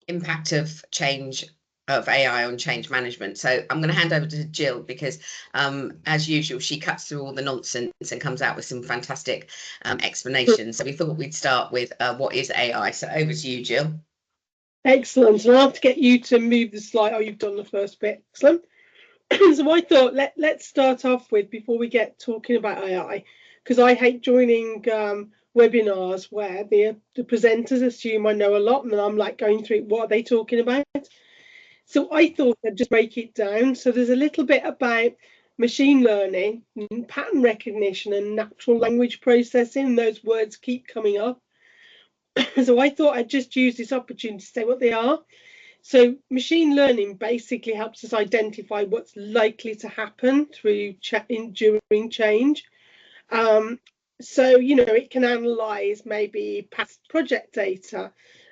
impact of change of AI on change management. So I'm going to hand over to Jill because, as usual, she cuts through all the nonsense and comes out with some fantastic explanations. So we thought we'd start with what is AI. So over to you, Jill. Excellent. And I'll have to get you to move the slide. Oh, you've done the first bit. Excellent. So I thought let's start off with, before we get talking about AI, because I hate joining webinars where the presenters assume I know a lot and then I'm like going through what are they talking about. So I thought I'd just break it down. So there's a little bit about machine learning, pattern recognition and natural language processing. Those words keep coming up. So I thought I'd just use this opportunity to say what they are. So machine learning basically helps us identify what's likely to happen during change. So, you know, it can analyze maybe past project data,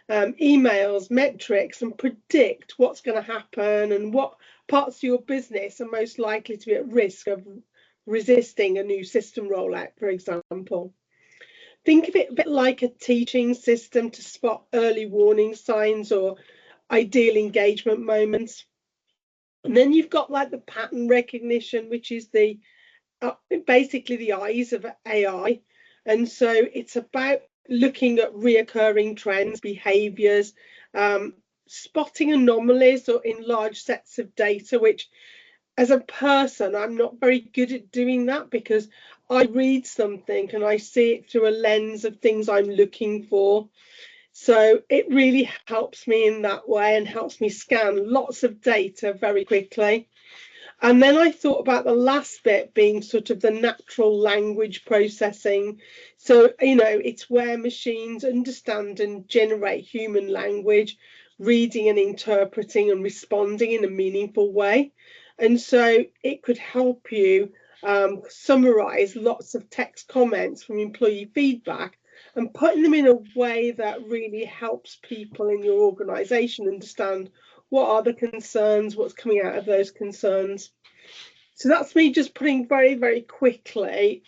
emails, metrics, and predict what's going to happen and what parts of your business are most likely to be at risk of resisting a new system rollout, for example. Think of it a bit like a teaching system to spot early warning signs or ideal engagement moments. And then you've got like the pattern recognition, which is the basically the eyes of AI. And so it's about looking at reoccurring trends, behaviors, spotting anomalies or in large sets of data, which as a person, I'm not very good at doing that because I read something and I see it through a lens of things I'm looking for. So it really helps me in that way and helps me scan lots of data very quickly. And then I thought about the last bit being sort of the natural language processing. So, you know, it's where machines understand and generate human language, reading and interpreting and responding in a meaningful way. And so it could help you summarize lots of text comments from employee feedback and putting them in a way that really helps people in your organization understand what are the concerns, what's coming out of those concerns. So that's me just putting very, very quickly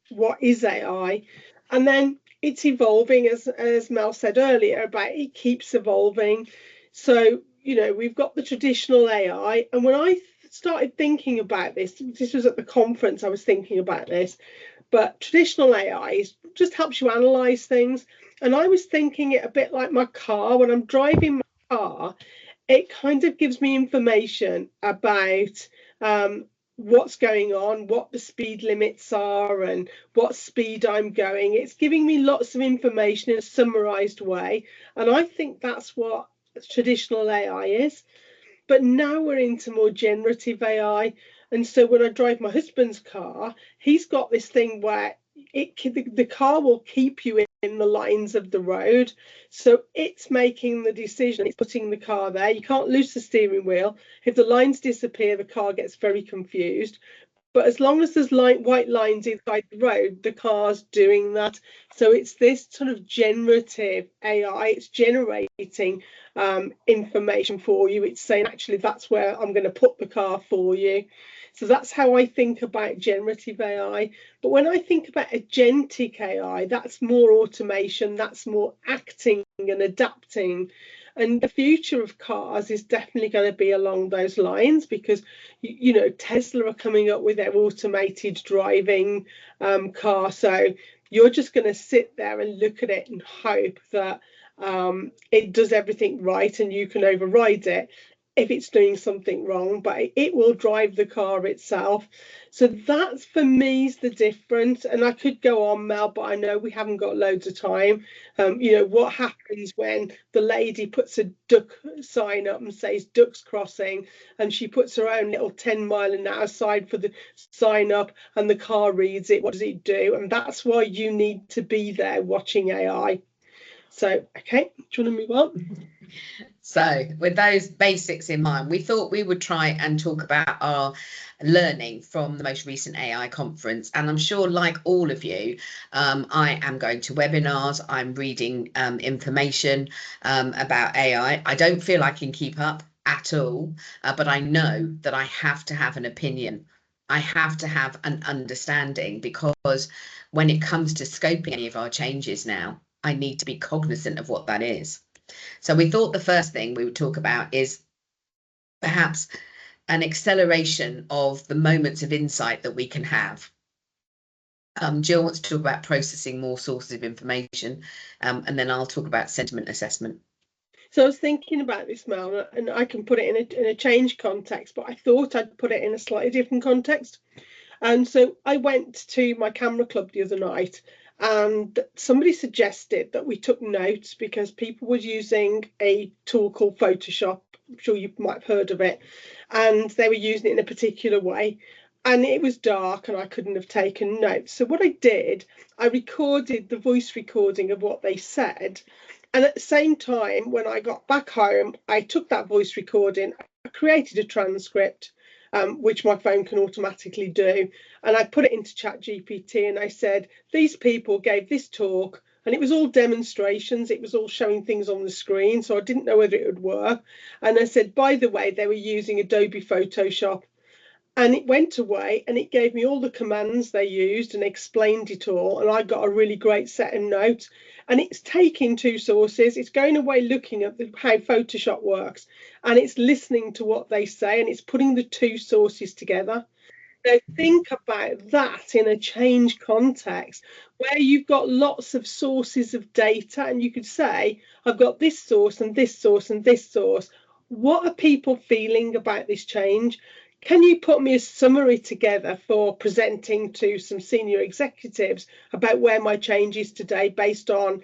what is AI. And then it's evolving, as Mel said earlier, about it keeps evolving. So, you know, we've got the traditional AI. And when I started thinking about this was at the conference I was thinking about this, but traditional AI just helps you analyze things. And I was thinking it a bit like my car. When I'm driving my car, it kind of gives me information about what's going on, what the speed limits are and what speed I'm going. It's giving me lots of information in a summarized way. And I think that's what traditional AI is. But now we're into more generative AI. And so when I drive my husband's car, he's got this thing where the car will keep you in the lines of the road. So it's making the decision, it's putting the car there. You can't lose the steering wheel. If the lines disappear, the car gets very confused. But as long as there's white lines inside the road, the car's doing that. So it's this sort of generative AI. It's generating information for you. It's saying, actually, that's where I'm going to put the car for you. So that's how I think about generative AI. But when I think about agentic AI, that's more automation, that's more acting and adapting. And the future of cars is definitely going to be along those lines because, you know, Tesla are coming up with their automated driving car. So you're just going to sit there and look at it and hope that it does everything right and you can override it if it's doing something wrong, but it will drive the car itself. So that's, for me, is the difference. And I could go on, Mel, but I know we haven't got loads of time. You know, what happens when the lady puts a duck sign up and says ducks crossing, and she puts her own little 10-mile-an-hour sign for the sign up and the car reads it? What does it do? And that's why you need to be there watching AI. So, okay, do you want to move on? So with those basics in mind, we thought we would try and talk about our learning from the most recent AI conference. And I'm sure, like all of you, I am going to webinars, I'm reading information about AI. I don't feel I can keep up at all, but I know that I have to have an opinion. I have to have an understanding, because when it comes to scoping any of our changes now, I need to be cognizant of what that is. So we thought the first thing we would talk about is perhaps an acceleration of the moments of insight that we can have. Jill wants to talk about processing more sources of information, and then I'll talk about sentiment assessment. So I was thinking about this, Mel, and I can put it in a change context, but I thought I'd put it in a slightly different context. And so I went to my camera club the other night, and somebody suggested that we took notes because people were using a tool called Photoshop. I'm sure you might have heard of it. And they were using it in a particular way. And it was dark and I couldn't have taken notes. So what I did, I recorded the voice recording of what they said. And at the same time, when I got back home, I took that voice recording, I created a transcript, which my phone can automatically do. And I put it into ChatGPT and I said, these people gave this talk, and it was all demonstrations. It was all showing things on the screen. So I didn't know whether it would work. And I said, by the way, they were using Adobe Photoshop. And it went away and it gave me all the commands they used and explained it all. And I got a really great set of notes. And it's taking two sources. It's going away looking at how Photoshop works, and it's listening to what they say, and it's putting the two sources together. Now think about that in a change context where you've got lots of sources of data, and you could say, I've got this source and this source and this source. What are people feeling about this change? Can you put me a summary together for presenting to some senior executives about where my change is today based on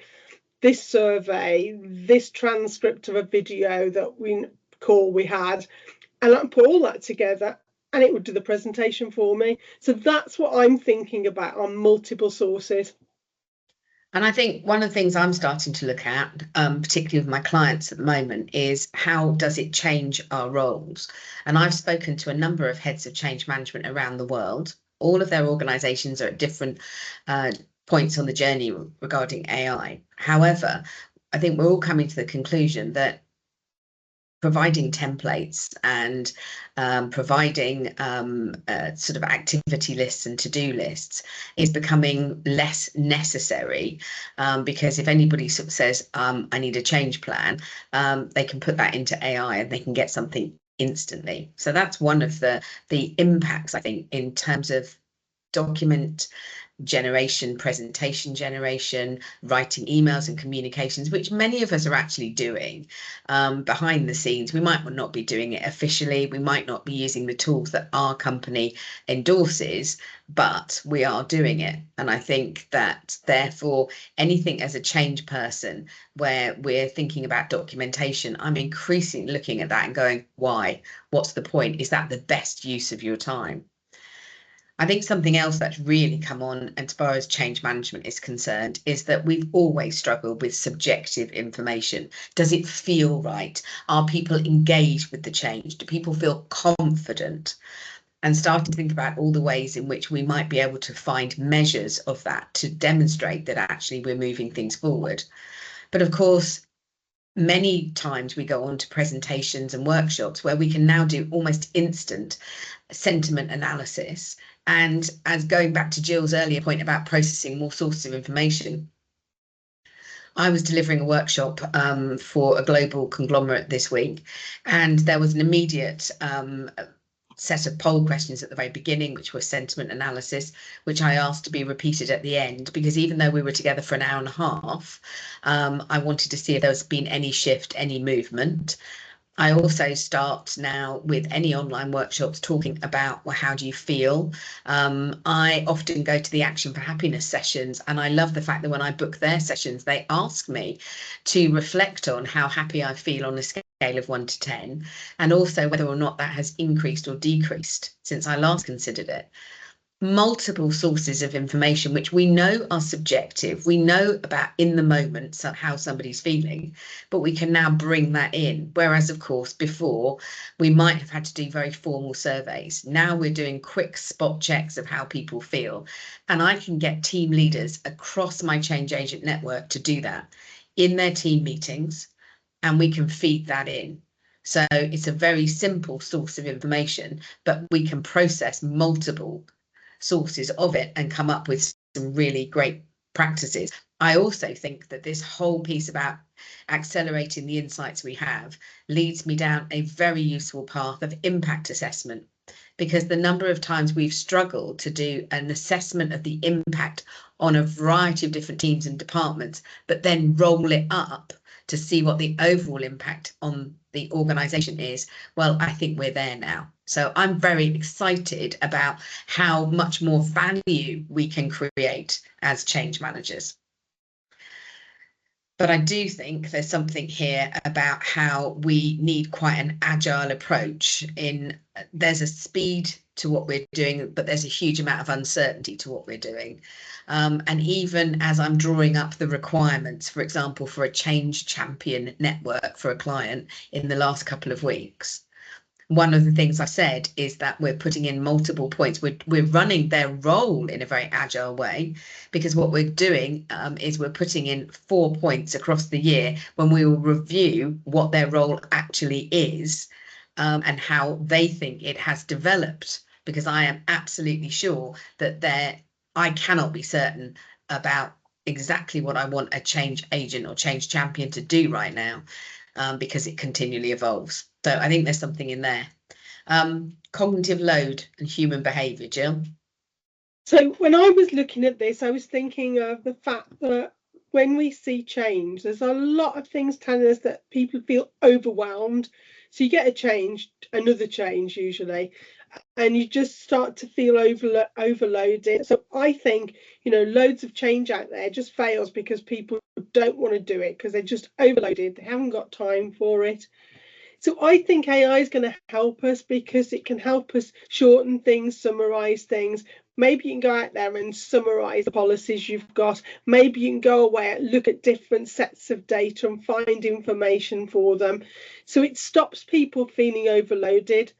this survey, this transcript of a video that we had, and I put all that together and it would do the presentation for me. So that's what I'm thinking about on multiple sources. And I think one of the things I'm starting to look at, particularly with my clients at the moment, is how does it change our roles? And I've spoken to a number of heads of change management around the world. All of their organizations are at different points on the journey regarding AI. However, I think we're all coming to the conclusion that providing templates and providing sort of activity lists and to-do lists is becoming less necessary, because if anybody sort of says, I need a change plan, they can put that into AI and they can get something instantly. So that's one of the impacts, I think, in terms of document generation, presentation generation, writing emails and communications, which many of us are actually doing behind the scenes. We might not be doing it officially. We might not be using the tools that our company endorses, but we are doing it. And I think that therefore anything as a change person where we're thinking about documentation, I'm increasingly looking at that and going, why? What's the point? Is that the best use of your time? I think something else that's really come on as far as change management is concerned is that we've always struggled with subjective information. Does it feel right? Are people engaged with the change? Do people feel confident? And starting to think about all the ways in which we might be able to find measures of that to demonstrate that actually we're moving things forward. But of course, many times we go on to presentations and workshops where we can now do almost instant sentiment analysis. And as going back to Jill's earlier point about processing more sources of information, I was delivering a workshop for a global conglomerate this week, and there was an immediate set of poll questions at the very beginning, which were sentiment analysis, which I asked to be repeated at the end, because even though we were together for an hour and a half, I wanted to see if there's been any shift, any movement. I also start now with any online workshops talking about, well, how do you feel? I often go to the Action for Happiness sessions, and I love the fact that when I book their sessions, they ask me to reflect on how happy I feel on a scale of 1 to 10, and also whether or not that has increased or decreased since I last considered it. Multiple sources of information which we know are subjective. We know about in the moment how somebody's feeling, but we can now bring that in. Whereas, of course, before we might have had to do very formal surveys. Now we're doing quick spot checks of how people feel. And I can get team leaders across my change agent network to do that in their team meetings, and we can feed that in. So it's a very simple source of information, but we can process multiple sources of it and come up with some really great practices. I also think that this whole piece about accelerating the insights we have leads me down a very useful path of impact assessment, because the number of times we've struggled to do an assessment of the impact on a variety of different teams and departments, but then roll it up to see what the overall impact on the organisation is. Well, I think we're there now. So I'm very excited about how much more value we can create as change managers. But I do think there's something here about how we need quite an agile approach. There's a speed to what we're doing, but there's a huge amount of uncertainty to what we're doing. And even as I'm drawing up the requirements, for example, for a change champion network for a client in the last couple of weeks, one of the things I said is that we're putting in multiple points. We're running their role in a very agile way, because what we're doing is we're putting in 4 points across the year when we will review what their role actually is, and how they think it has developed, because I am absolutely sure that I cannot be certain about exactly what I want a change agent or change champion to do right now, because it continually evolves. So I think there's something in there. Cognitive load and human behaviour, Jill. So when I was looking at this, I was thinking of the fact that when we see change, there's a lot of things telling us that people feel overwhelmed. So you get a change, another change usually, and you just start to feel overloaded. So I think, loads of change out there just fails because people don't want to do it, because they're just overloaded. They haven't got time for it. So I think AI is going to help us, because it can help us shorten things, summarize things. Maybe you can go out there and summarize the policies you've got. Maybe you can go away and look at different sets of data and find information for them. So it stops people feeling overloaded.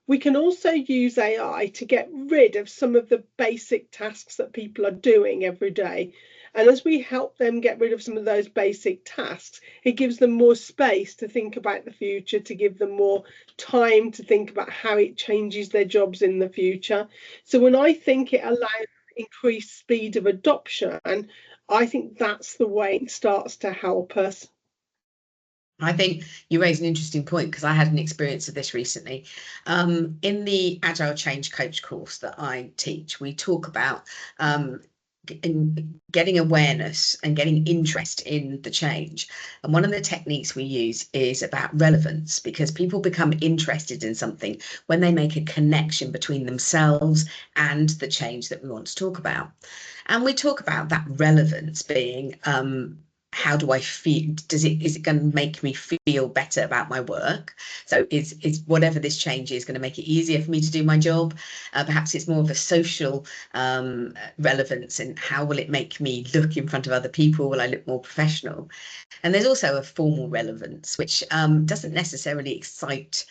We can also use AI to get rid of some of the basic tasks that people are doing every day. And as we help them get rid of some of those basic tasks, it gives them more space to think about the future, to give them more time to think about how it changes their jobs in the future. So when I think it allows increased speed of adoption, I think that's the way it starts to help us. I think you raise an interesting point, because I had an experience of this recently. In the Agile Change Coach course that I teach, we talk about in getting awareness and getting interest in the change. And one of the techniques we use is about relevance, because people become interested in something when they make a connection between themselves and the change that we want to talk about. And we talk about that relevance being, how do I feel? Is it going to make me feel better about my work? So is whatever this change is going to make it easier for me to do my job? Perhaps it's more of a social relevance, and how will it make me look in front of other people? Will I look more professional? And there's also a formal relevance, which doesn't necessarily excite,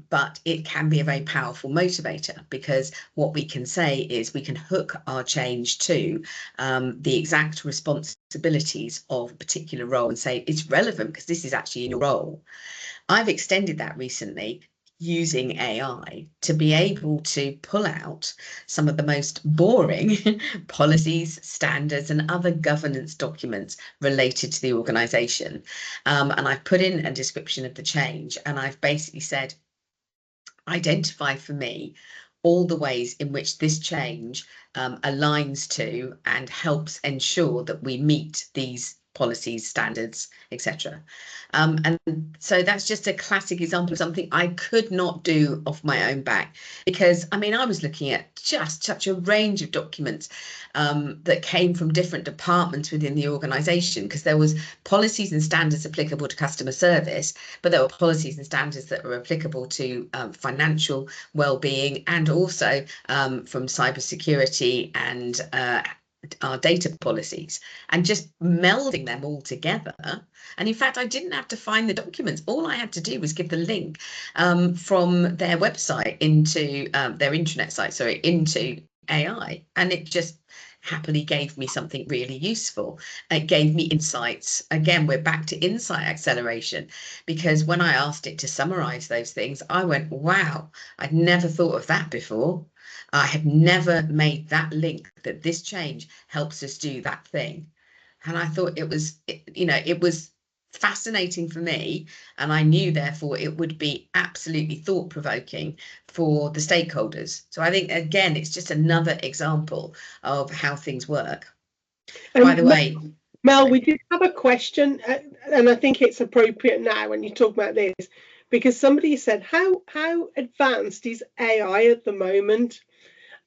but it can be a very powerful motivator, because what we can say is we can hook our change to the exact responsibilities of a particular role and say it's relevant because this is actually in your role. I've extended that recently using AI to be able to pull out some of the most boring policies, standards, and other governance documents related to the organisation. And I've put in a description of the change, and I've basically said, identify for me all the ways in which this change aligns to and helps ensure that we meet these policies, standards, etc. And so that's just a classic example of something I could not do off my own back, because I mean, I was looking at just such a range of documents that came from different departments within the organisation, because there was policies and standards applicable to customer service, but there were policies and standards that were applicable to financial well-being, and also from cybersecurity and our data policies, and just melding them all together. And in fact, I didn't have to find the documents. All I had to do was give the link from their website into their intranet site, sorry, into AI, and it just happily gave me something really useful. It gave me insights. Again, we're back to insight acceleration, because when I asked it to summarize those things, I went, wow, I'd never thought of that before. I had never made that link that this change helps us do that thing. And I thought it was, it was fascinating for me. And I knew, therefore, it would be absolutely thought-provoking for the stakeholders. So I think, again, it's just another example of how things work. By the way, Mel, we did have a question, and I think it's appropriate now when you talk about this, because somebody said, how advanced is AI at the moment?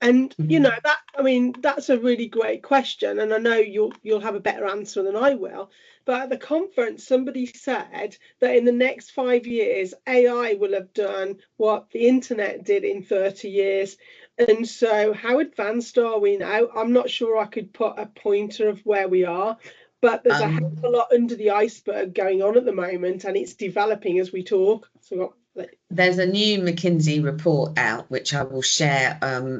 And that, I mean, that's a really great question, and I know you'll have a better answer than I will. But at the conference, somebody said that in the next 5 years, AI will have done what the internet did in 30 years. And so, how advanced are we now? I'm not sure I could put a pointer of where we are, but there's a hell of a lot under the iceberg going on at the moment, and it's developing as we talk. So there's a new McKinsey report out, which I will share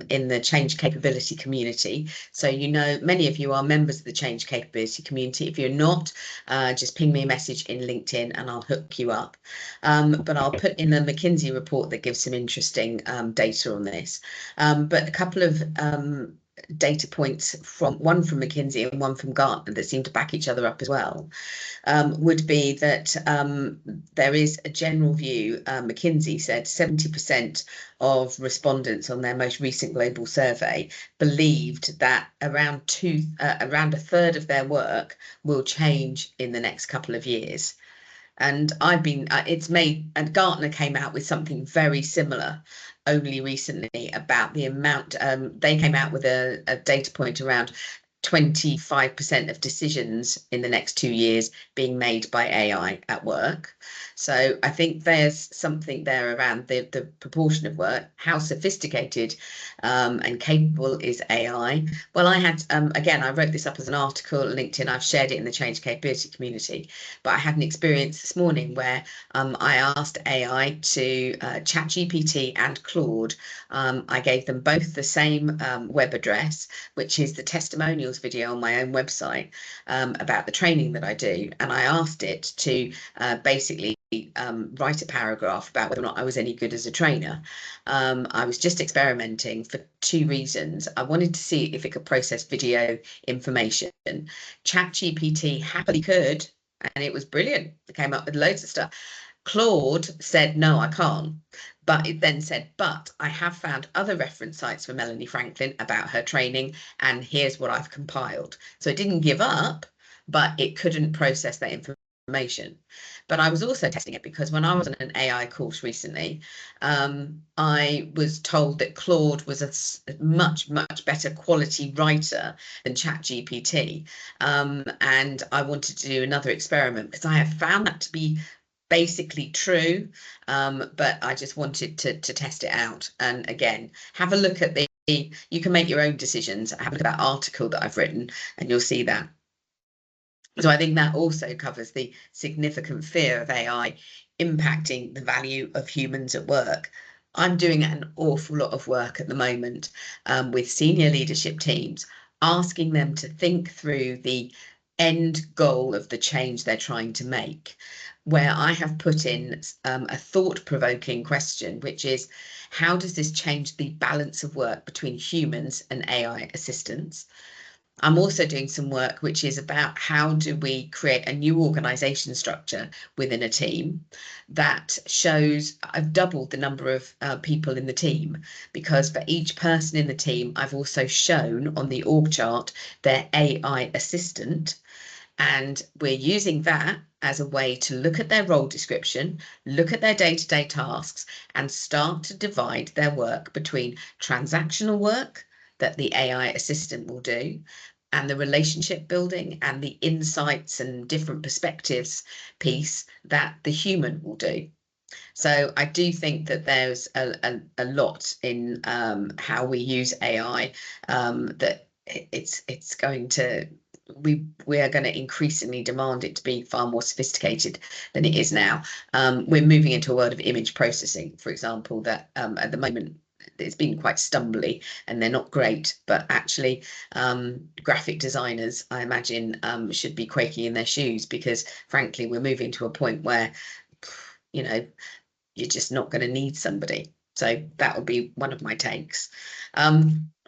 in the change capability community. So, many of you are members of the change capability community. If you're not, just ping me a message in LinkedIn and I'll hook you up. But I'll put in the McKinsey report that gives some interesting data on this. But a couple of data points, one from McKinsey and one from Gartner, that seem to back each other up as well, would be that there is a general view. McKinsey said 70% of respondents on their most recent global survey believed that around a third of their work will change in the next couple of years. And and Gartner came out with something very similar only recently about the amount. They came out with a data point around 25% of decisions in the next 2 years being made by AI at work. So I think there's something there around the proportion of work. How sophisticated and capable is AI? Well, I had, again, I wrote this up as an article on LinkedIn. I've shared it in the change capability community, but I had an experience this morning where I asked AI to ChatGPT and Claude. I gave them both the same web address, which is the testimonials video on my own website about the training that I do. And I asked it to basically write a paragraph about whether or not I was any good as a trainer. I was just experimenting for 2 reasons. I wanted to see if it could process video information. ChatGPT happily could, and it was brilliant. It came up with loads of stuff. Claude said, no, I can't. But it then said, but I have found other reference sites for Melanie Franklin about her training, and here's what I've compiled. So it didn't give up, but it couldn't process that information. But I was also testing it because when I was on an AI course recently, I was told that Claude was a much, much better quality writer than ChatGPT. And I wanted to do another experiment because I have found that to be basically true, but I just wanted to test it out. And again, have a look at you can make your own decisions. Have a look at that article that I've written and you'll see that. So I think that also covers the significant fear of AI impacting the value of humans at work. I'm doing an awful lot of work at the moment with senior leadership teams, asking them to think through the end goal of the change they're trying to make, where I have put in a thought-provoking question, which is, how does this change the balance of work between humans and AI assistants? I'm also doing some work which is about how do we create a new organisation structure within a team that shows I've doubled the number of people in the team, because for each person in the team, I've also shown on the org chart their AI assistant. And we're using that as a way to look at their role description, look at their day-to-day tasks, and start to divide their work between transactional work that the AI assistant will do, and the relationship building and the insights and different perspectives piece that the human will do. So I do think that there's a lot in how we use AI, that it's going to, we are going to increasingly demand it to be far more sophisticated than it is now. We're moving into a world of image processing, for example, that at the moment it's been quite stumbly and they're not great, but actually graphic designers, I imagine, should be quaking in their shoes, because frankly we're moving to a point where you're just not going to need somebody. So that would be one of my takes.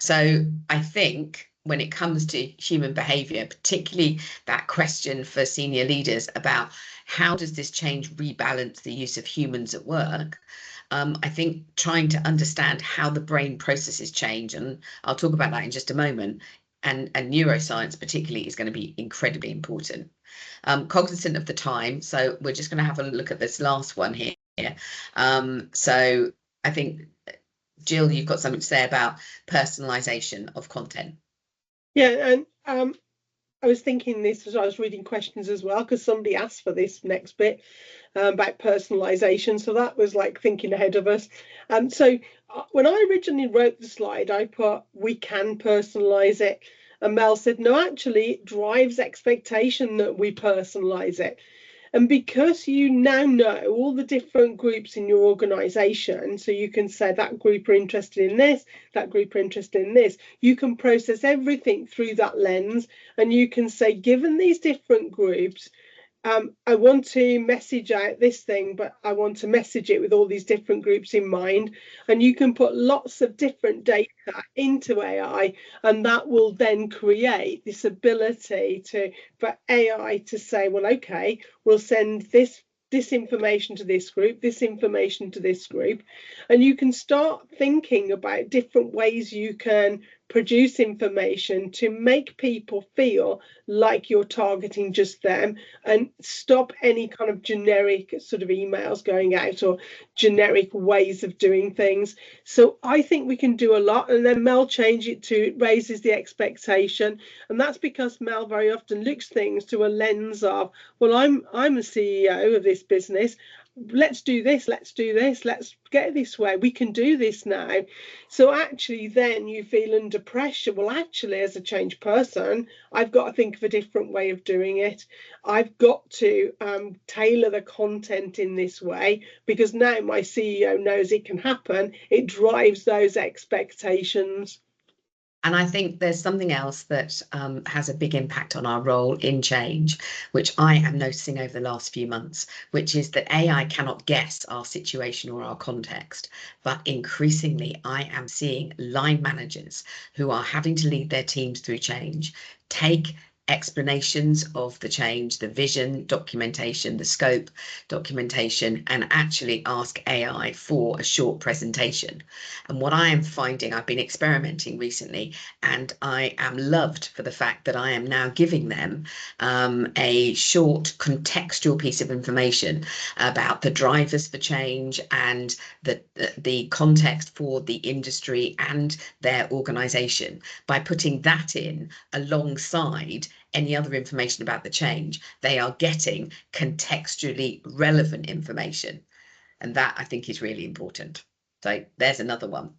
So I think when it comes to human behavior, particularly that question for senior leaders about how does this change rebalance the use of humans at work, I think trying to understand how the brain processes change, and I'll talk about that in just a moment, and neuroscience particularly is going to be incredibly important. Cognizant of the time, so we're just going to have a look at this last one here. So I think, Jill, you've got something to say about personalization of content. Yeah, and I was thinking this as I was reading questions as well, because somebody asked for this next bit about personalization. So that was like thinking ahead of us. So when I originally wrote the slide, I put, we can personalize it. And Mel said, no, actually, it drives expectation that we personalize it. And because you now know all the different groups in your organization, so you can say that group are interested in this, that group are interested in this, you can process everything through that lens, and you can say, given these different groups, I want to message out this thing, but I want to message it with all these different groups in mind. And you can put lots of different data into AI, and that will then create this ability for AI to say, well, okay, we'll send this information to this group, this information to this group. And you can start thinking about different ways you can produce information to make people feel like you're targeting just them, and stop any kind of generic sort of emails going out or generic ways of doing things. So I think we can do a lot, and then Mel change it to it raises the expectation, and that's because Mel very often looks things through a lens of, well, I'm a CEO of this business, let's do this, let's get it this way, we can do this now. So actually then you feel under pressure, well, actually, as a change person, I've got to think of a different way of doing it. I've got to tailor the content in this way, because now my CEO knows it can happen. It drives those expectations. And I think there's something else that has a big impact on our role in change, which I am noticing over the last few months, which is that AI cannot guess our situation or our context. But increasingly, I am seeing line managers who are having to lead their teams through change take explanations of the change, the vision, documentation, the scope, documentation, and actually ask AI for a short presentation. And what I am finding, I've been experimenting recently, and I am loved for the fact that I am now giving them a short contextual piece of information about the drivers for change and the context for the industry and their organization. By putting that in alongside any other information about the change, they are getting contextually relevant information. And that, I think, is really important. So there's another one.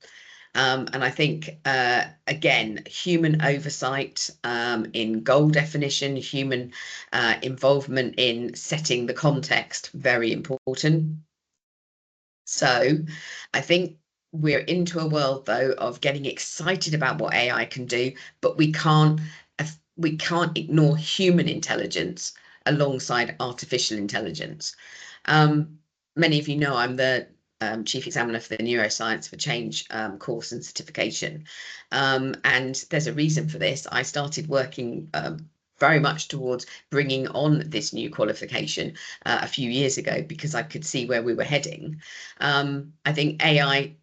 And I think, again, human oversight in goal definition, human involvement in setting the context, very important. So I think we're into a world, though, of getting excited about what AI can do, but we can't ignore human intelligence alongside artificial intelligence. Many of you know I'm the chief examiner for the Neuroscience for Change course and certification. And there's a reason for this. I started working very much towards bringing on this new qualification a few years ago, because I could see where we were heading. I think AI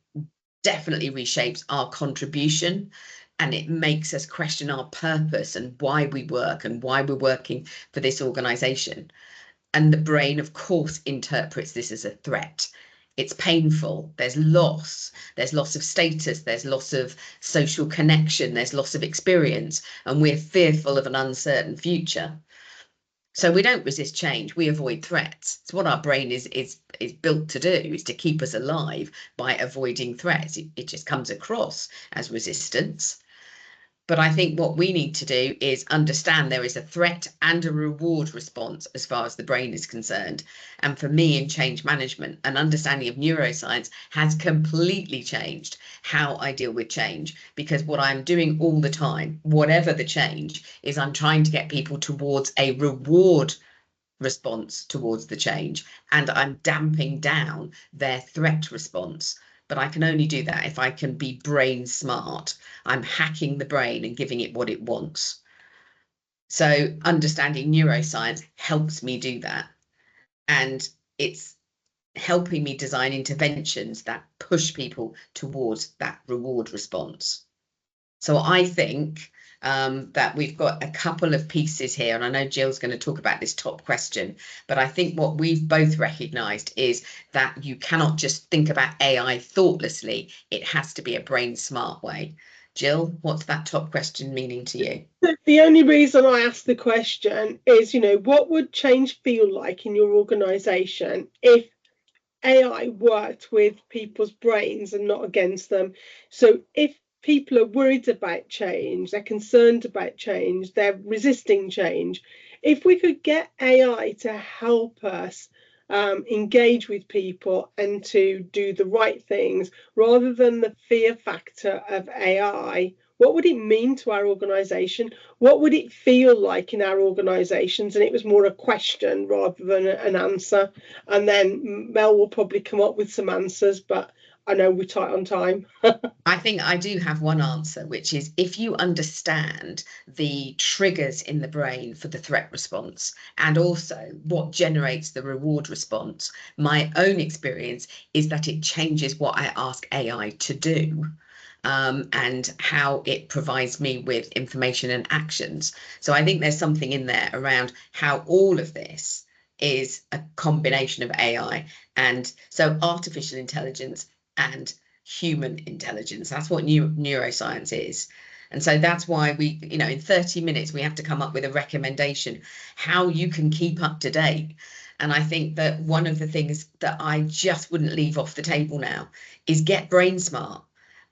definitely reshapes our contribution, and it makes us question our purpose and why we work and why we're working for this organization. And the brain, of course, interprets this as a threat. It's painful. There's loss of status, there's loss of social connection, there's loss of experience, and we're fearful of an uncertain future. So we don't resist change, we avoid threats. It's what our brain is built to do, is to keep us alive by avoiding threats. It just comes across as resistance. But I think what we need to do is understand there is a threat and a reward response as far as the brain is concerned. And for me, in change management, an understanding of neuroscience has completely changed how I deal with change, because what I'm doing all the time, whatever the change, is I'm trying to get people towards a reward response towards the change, and I'm damping down their threat response. but I can only do that if I can be brain smart. I'm hacking the brain and giving it what it wants. So understanding neuroscience helps me do that. And it's helping me design interventions that push people towards that reward response. So I think that we've got a couple of pieces here, and I know Jill's going to talk about this top question, but I think what we've both recognized is that you cannot just think about AI thoughtlessly. It has to be a brain smart way. Jill, what's that top question meaning to you? The only reason I asked the question is, what would change feel like in your organization if AI worked with people's brains and not against them? So if people are worried about change, they're concerned about change, they're resisting change, if we could get AI to help us engage with people and to do the right things rather than the fear factor of AI, what would it mean to our organization? What would it feel like in our organizations? And it was more a question rather than an answer. And then Mel will probably come up with some answers, but I know we're tight on time. I think I do have one answer, which is if you understand the triggers in the brain for the threat response and also what generates the reward response, my own experience is that it changes what I ask AI to do. And how it provides me with information and actions. So I think there's something in there around how all of this is a combination of AI. And so artificial intelligence and human intelligence, that's what neuroscience is. And so that's why we, in 30 minutes, we have to come up with a recommendation, how you can keep up to date. And I think that one of the things that I just wouldn't leave off the table now is get brain smart.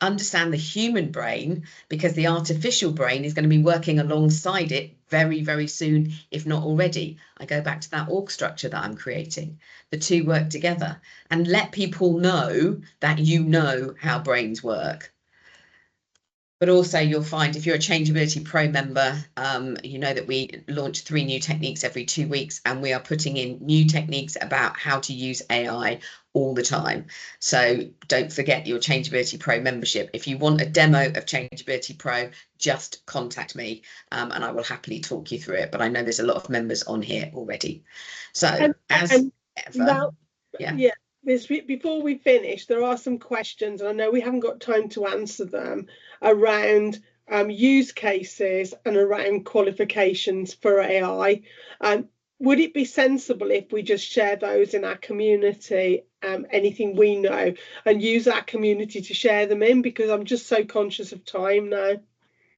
Understand the human brain, because the artificial brain is going to be working alongside it very, very soon, if not already. I go back to that org structure that I'm creating. The two work together, and let people know that you know how brains work. But also you'll find if you're a Changeability Pro member, you know that we launch 3 new techniques every 2 weeks, and we are putting in new techniques about how to use AI all the time. So don't forget your Changeability Pro membership. If you want a demo of Changeability Pro, just contact me and I will happily talk you through it. But I know there's a lot of members on here already. So Now, before we finish, there are some questions, and I know we haven't got time to answer them, around use cases and around qualifications for AI. Would it be sensible if we just share those in our community, anything we know, and use our community to share them in? Because I'm just so conscious of time now.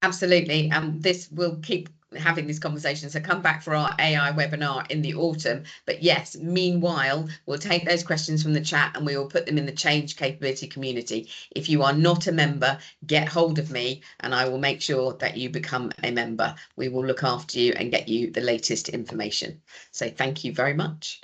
Absolutely. And this will keep having this conversation. So come back for our AI webinar in the autumn. But yes, meanwhile, we'll take those questions from the chat and we will put them in the Change Capability community. If you are not a member, get hold of me and I will make sure that you become a member. We will look after you and get you the latest information. So thank you very much.